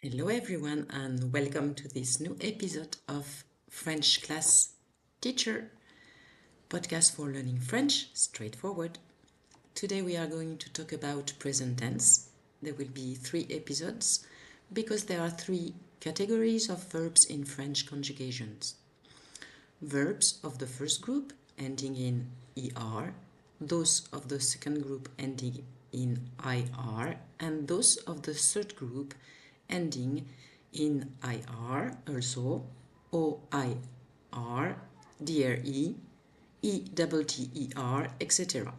Hello everyone and welcome to this new episode of French Class Teacher podcast for learning French straightforward. Today we are going to talk about present tense. There will be 3 episodes because there are 3 categories of verbs in French conjugations. Verbs of the first group ending in ER, those of the second group ending in IR, and those of the third group ending in IR, also OIR, DRE, ETTER, etc.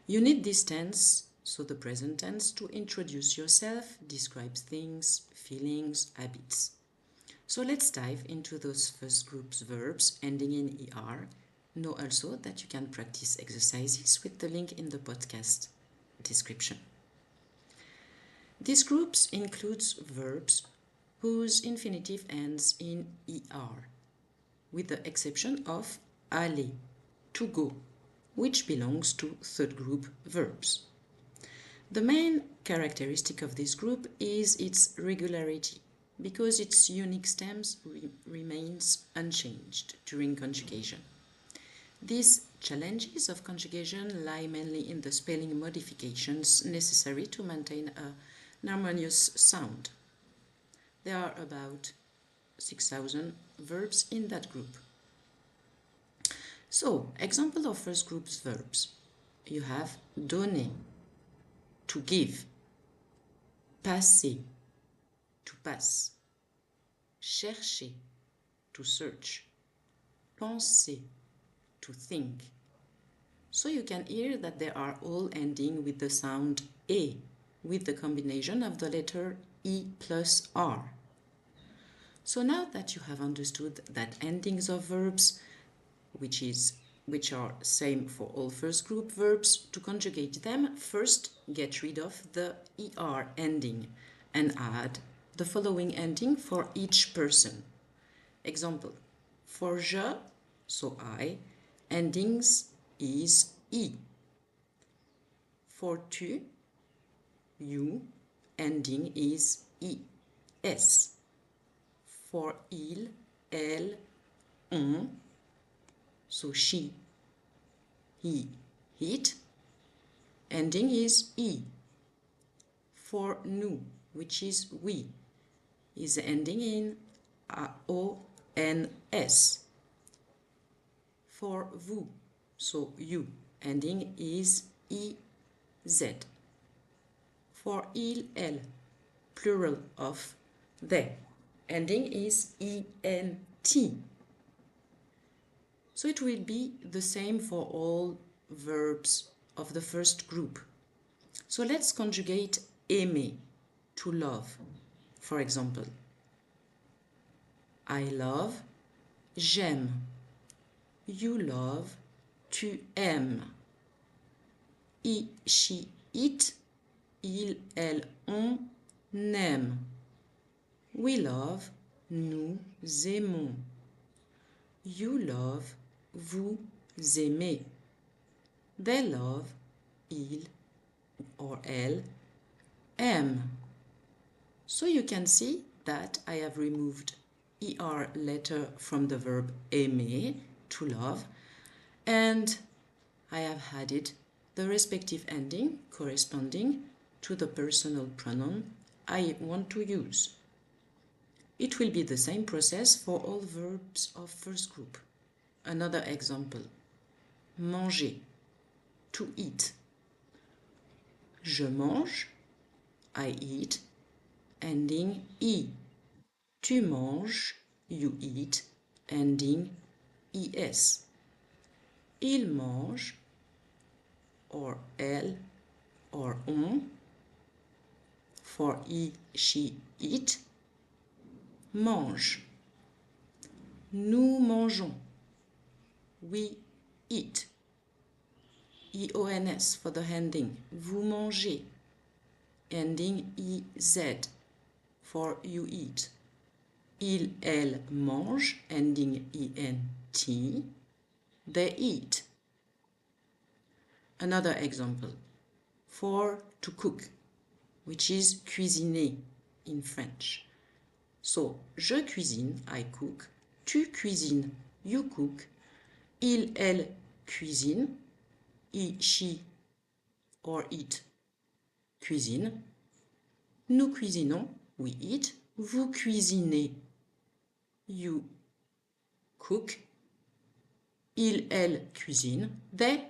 You need this tense, so the present tense, to introduce yourself, describe things, feelings, habits. So let's dive into those first group's verbs ending in ER. Know also that you can practice exercises with the link in the podcast description. This group includes verbs whose infinitive ends in ER, with the exception of aller, to go, which belongs to third group verbs. The main characteristic of this group is its regularity, because its unique stems remains unchanged during conjugation. These challenges of conjugation lie mainly in the spelling modifications necessary to maintain an harmonious sound. There are about 6,000 verbs in that group. So, example of first group's verbs. You have donner, to give, passer, to pass, chercher, to search, penser, to think. So you can hear that they are all ending with the sound A, with the combination of the letter E plus R. So now that you have understood that endings of verbs, which are same for all first group verbs, to conjugate them, first get rid of the ER ending and add the following ending for each person. Example, for je, so I, endings is E. For tu, you, ending is ES. For il, elle, on, so she, he, it, ending is E. For nous, which is we, is ending in ONS. For vous, so you, ending is EZ. For il, elle, plural of they, ending is ENT. So it will be the same for all verbs of the first group. So let's conjugate aimer, to love. For example, I love, j'aime. You love, tu aimes. I, she, it, il, elle, on aime. We love, nous aimons. You love, vous aimez. They love, ils or elles aiment. So you can see that I have removed ER letter from the verb aimer, to love, and I have added the respective ending corresponding to the personal pronoun I want to use. It will be the same process for all verbs of first group. Another example, manger, to eat. Je mange, I eat, ending E. Tu manges, you eat, ending ES. Il mange, or elle, or on, for he, she, it, mange. Nous mangeons, we eat. EONS for the ending, vous mangez, ending EZ for you eat. Il, elle mange, ending ENT, they eat. Another example, for to cook, which is cuisiner. in French. So, je cuisine, I cook. Tu cuisines, you cook. Il, elle cuisine. He, she or it cuisine. Nous cuisinons, we eat. Vous cuisinez, you cook. Il, elle cuisine, they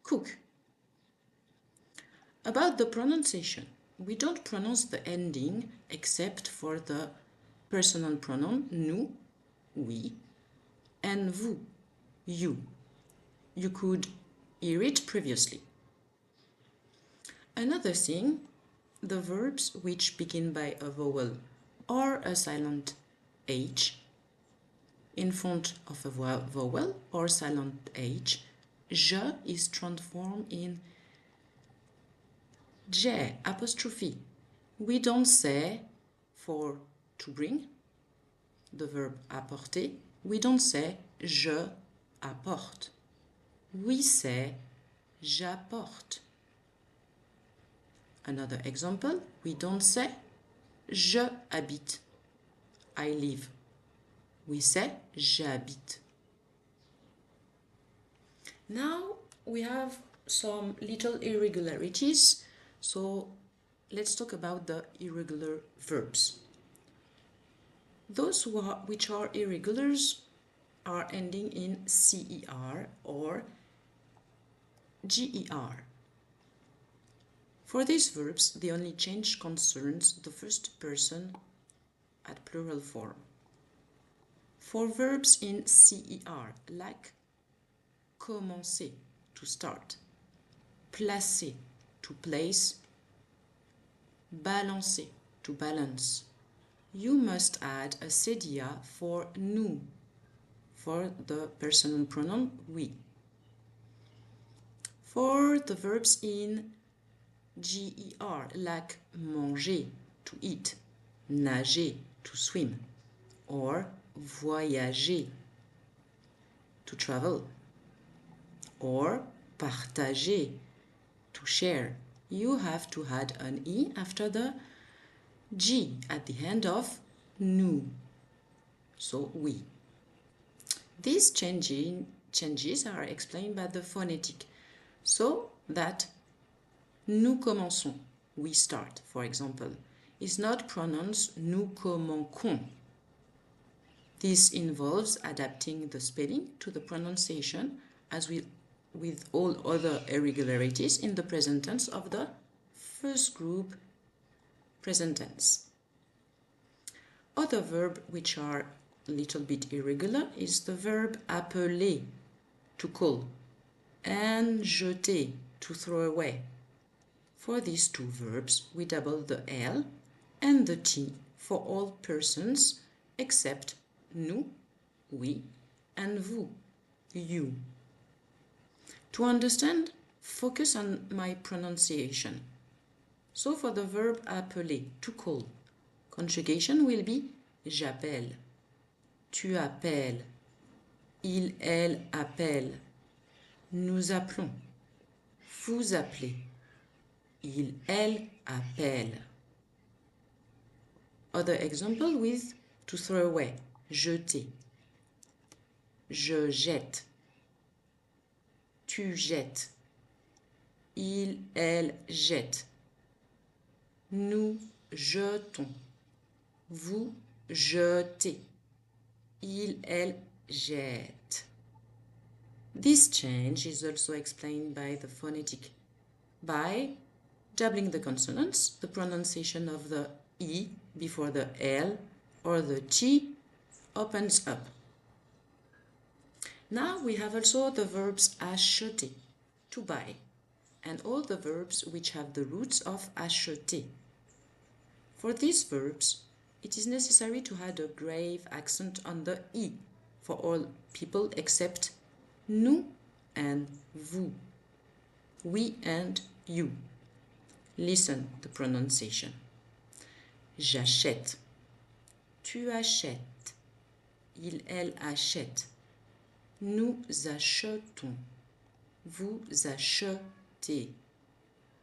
cook. About the pronunciation, we don't pronounce the ending except for the personal pronoun nous, we, and vous, you. You could hear it previously. Another thing, the verbs which begin by a vowel or a silent H in front of a vowel or silent H, je is transformed in J apostrophe. We don't say for to bring, the verb apporter, we don't say je apporte. We say j'apporte. Another example, we don't say je habite, I live. We say j'habite. Now we have some little irregularities, so let's talk about the irregular verbs. Those which are irregulars are ending in CER or GER. For these verbs, the only change concerns the first person at plural form. For verbs in CER, like commencer, to start, placer, to place, balancer, to balance, you must add a cédia for nous, for the personal pronoun we. For the verbs in GER, like manger, to eat, nager, to swim, or voyager, to travel, or partager, to share, you have to add an E after the G at the end of nous, so we. These changes are explained by the phonetic, so that nous commençons, we start, for example, is not pronounced nous commençons. This involves adapting the spelling to the pronunciation as with all other irregularities in the present tense of the first group present tense. Other verbs which are a little bit irregular is the verb appeler, to call, and jeter, to throw away. For these two verbs, we double the L and the T for all persons except nous, we, and vous, you. To understand, focus on my pronunciation. So for the verb appeler, to call, conjugation will be j'appelle, tu appelles, il, elle appelle, nous appelons, vous appelez, il, elle appelle. Other example with to throw away, jeter, je jette, tu jettes, il, elle jette, nous jetons, vous jetez, il, elle jette. This change is also explained by the phonetic. By doubling the consonants, the pronunciation of the E before the L or the T opens up. Now we have also the verbs acheter, to buy, and all the verbs which have the roots of acheter. For these verbs, it is necessary to add a grave accent on the E for all people except nous and vous, we and you. Listen the pronunciation. J'achète, tu achètes, il, elle achète, nous achetons, vous achetez,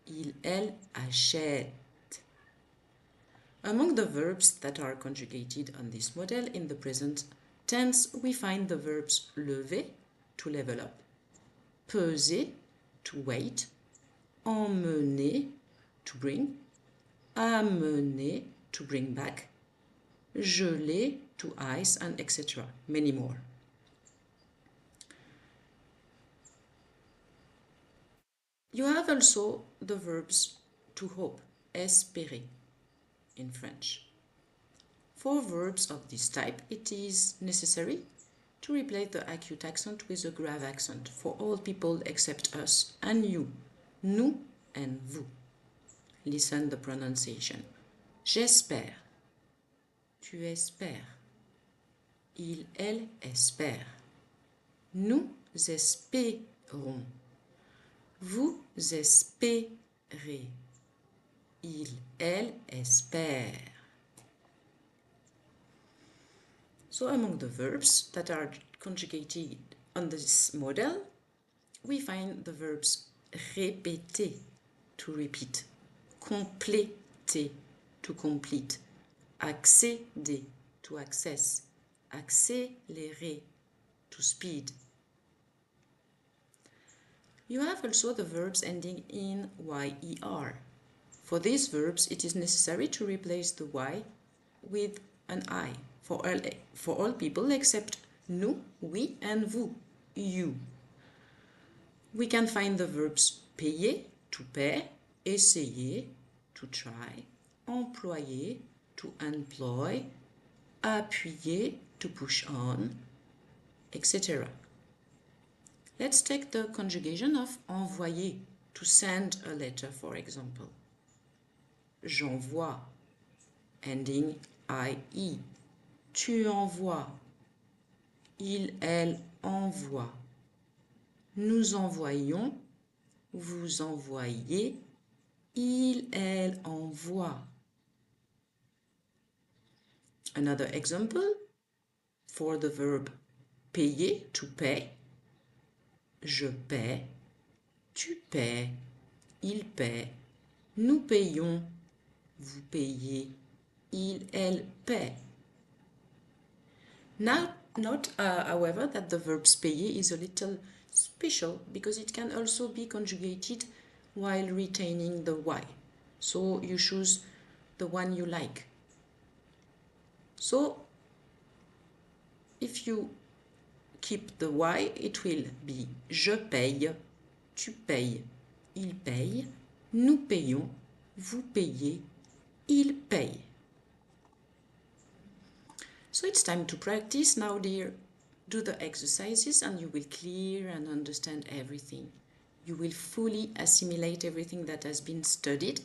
il, elle achète. Among the verbs that are conjugated on this model in the present tense, we find the verbs lever, to level up, peser, to weight, emmener, to bring, amener, to bring back, geler, to ice, and etc. Many more. You have also the verbs to hope, espérer in French. For verbs of this type, it is necessary to replace the acute accent with a grave accent for all people except us and you, nous and vous. Listen the pronunciation. J'espère. Tu espères. Il, elle espère. Nous espérons. Vous espérez. Il, elle espère. So among the verbs that are conjugated on this model, we find the verbs répéter, to repeat, compléter, to complete, accéder, to access, accélérer, to speed. You have also the verbs ending in yer. For these verbs, it is necessary to replace the y with an I for all people except nous, we, and vous, you. We can find the verbs payer, to pay, essayer, to try, employer, to employ, appuyer, to push on, etc. Let's take the conjugation of envoyer, to send a letter, for example. J'envoie, ending IE. Tu envoies. Il, elle envoie. Nous envoyons. Vous envoyez. Il, elle envoie. Another example for the verb payer, to pay. Je paie. Tu paies. Il paie. Nous payons. Vous payez. Il, elle paie. Now, note, however, that the verb payer is a little special because it can also be conjugated while retaining the y. So you choose the one you like. So if you keep the y, it will be je paye, tu payes, il paye, nous payons, vous payez, il paye. So it's time to practice now, dear. Do the exercises and you will clear and understand everything. You will fully assimilate everything that has been studied,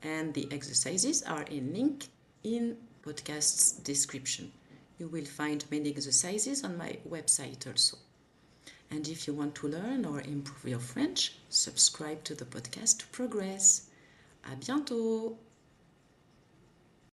and the exercises are in link in podcast's description. You will find many exercises on my website also. And if you want to learn or improve your French, subscribe to the podcast to progress. À bientôt!